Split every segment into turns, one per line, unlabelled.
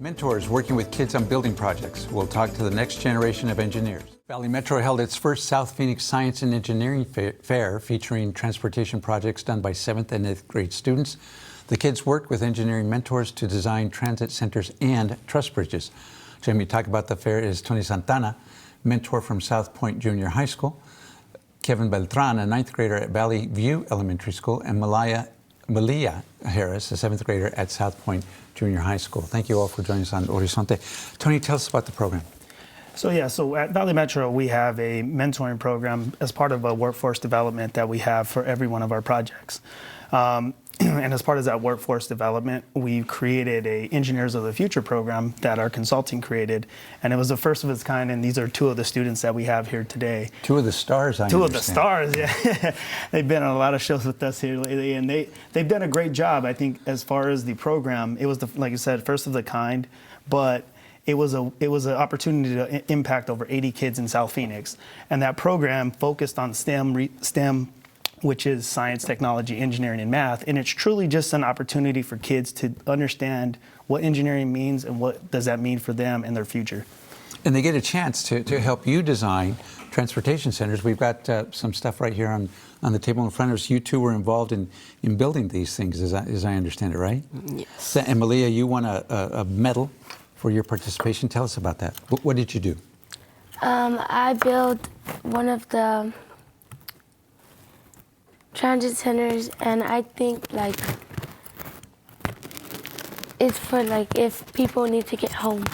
Mentors working with kids on building projects. We'll talk to the next generation of engineers. Valley Metro held its first South Phoenix Science and Engineering Fair featuring transportation projects done by 7th and 8th grade students. The kids worked with engineering mentors to design transit centers and truss bridges. Joining me to talk about the fair is Tony Santana, mentor from South Point Junior High School, Kevin Beltran, a 9th grader at Valley View Elementary School, and Malia Harris, a 7th grader at South Point Junior High School. Thank you all for joining us on Horizonte. Tony, tell us about the program.
So at Valley Metro, we have a mentoring program as part of a workforce development that we have for every one of our projects. And as part of that workforce development, we created a Engineers of the Future program that our consulting created, and it was the first of its kind, and these are two of the students that we have here today.
Two of the stars, I
Two
understand.
of the stars, yeah. They've been on a lot of shows with us here lately, and they've done a great job. I think as far as the program, it was, like I said, first of the kind, but it was an opportunity to impact over 80 kids in South Phoenix, and that program focused on STEM, which is science, technology, engineering, and math. And it's truly just an opportunity for kids to understand what engineering means and what does that mean for them and their future.
And they get a chance to help you design transportation centers. We've got some stuff right here on the table in front of us. You two were involved in building these things, as I understand it, right?
Yes.
And Malia, you won a medal for your participation. Tell us about that. What did you do?
I built one of the transit centers, and I think it's for if people need to get home.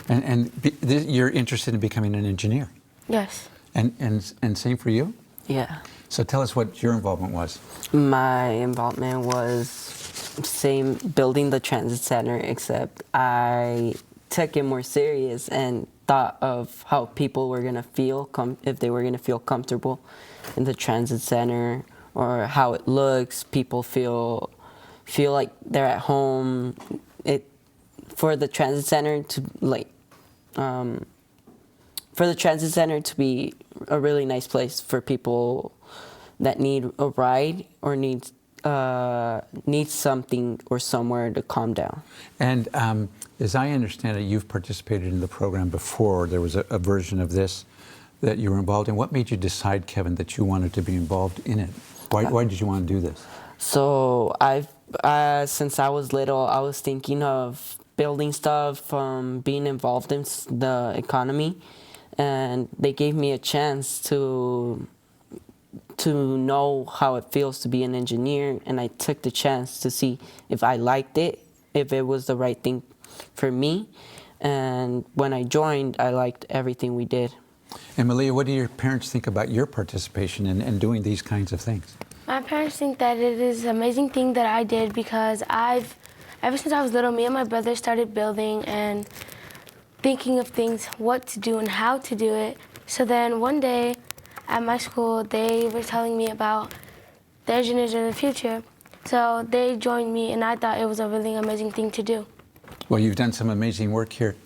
And you're interested in becoming an engineer?
Yes.
And same for you?
Yeah.
So tell us what your involvement was.
My involvement was same, building the transit center, except I took it more serious and thought of how people were gonna feel if they were gonna feel comfortable in the transit center, or how it looks. People feel like they're at home. For the transit center to be a really nice place for people that need a ride or need something or somewhere to calm down.
And as I understand it, you've participated in the program before. There was a version of this that you were involved in. What made you decide, Kevin, that you wanted to be involved in it? Why did you want to do this?
So since I was little, I was thinking of building stuff, being involved in the economy, and they gave me a chance to know how it feels to be an engineer, and I took the chance to see if I liked it, if it was the right thing for me. And when I joined, I liked everything we did.
And Malia, what do your parents think about your participation in doing these kinds of things?
My parents think that it is an amazing thing that I did, because ever since I was little, me and my brother started building and thinking of things, what to do and how to do it. So then one day at my school, they were telling me about the Engineers of the Future. So they joined me, and I thought it was a really amazing thing to do.
Well, you've done some amazing work here.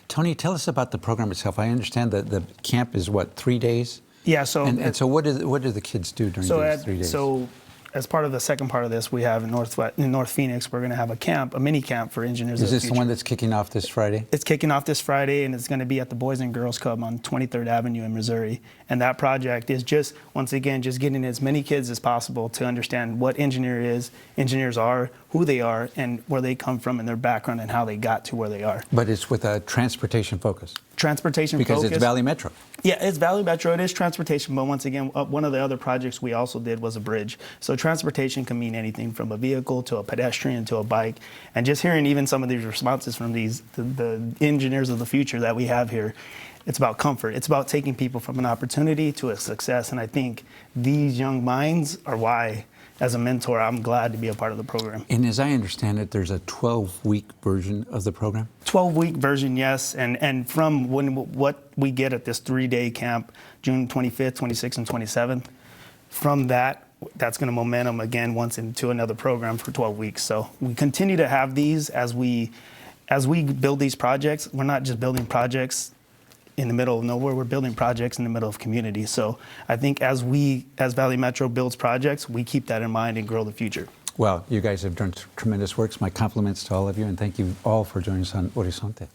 Tony, tell us about the program itself. I understand that the camp is, 3 days?
Yeah, so...
And so what do the kids do during these 3 days?
So as part of the second part of this, we have in North Phoenix, we're going to have a mini camp for Engineers of the Future.
Is this the one that's kicking off this Friday?
It's kicking off this Friday, and it's going to be at the Boys and Girls Club on 23rd Avenue in Missouri. And that project is just, once again, just getting as many kids as possible to understand what engineers are, who they are, and where they come from, and their background, and how they got to where they are.
But it's with a transportation focus.
Transportation
because
focus.
It's Valley Metro.
Yeah, it's Valley Metro. It is transportation, but once again, one of the other projects we also did was a bridge. So transportation can mean anything from a vehicle to a pedestrian to a bike. And just hearing even some of these responses from the engineers of the future that we have here, it's about comfort. It's about taking people from an opportunity to a success. And I think these young minds are why, as a mentor, I'm glad to be a part of the program.
And as I understand it, there's a 12-week version of the program?
12-week version, yes. And from what we get at this 3-day camp, June 25th, 26th, and 27th, from that's going to momentum again once into another program for 12 weeks. So we continue to have these as we build these projects. We're not just building projects in the middle of nowhere, we're building projects in the middle of community. So I think as Valley Metro builds projects, we keep that in mind and grow the future.
Well, you guys have done tremendous works. My compliments to all of you, and thank you all for joining us on Horizonte.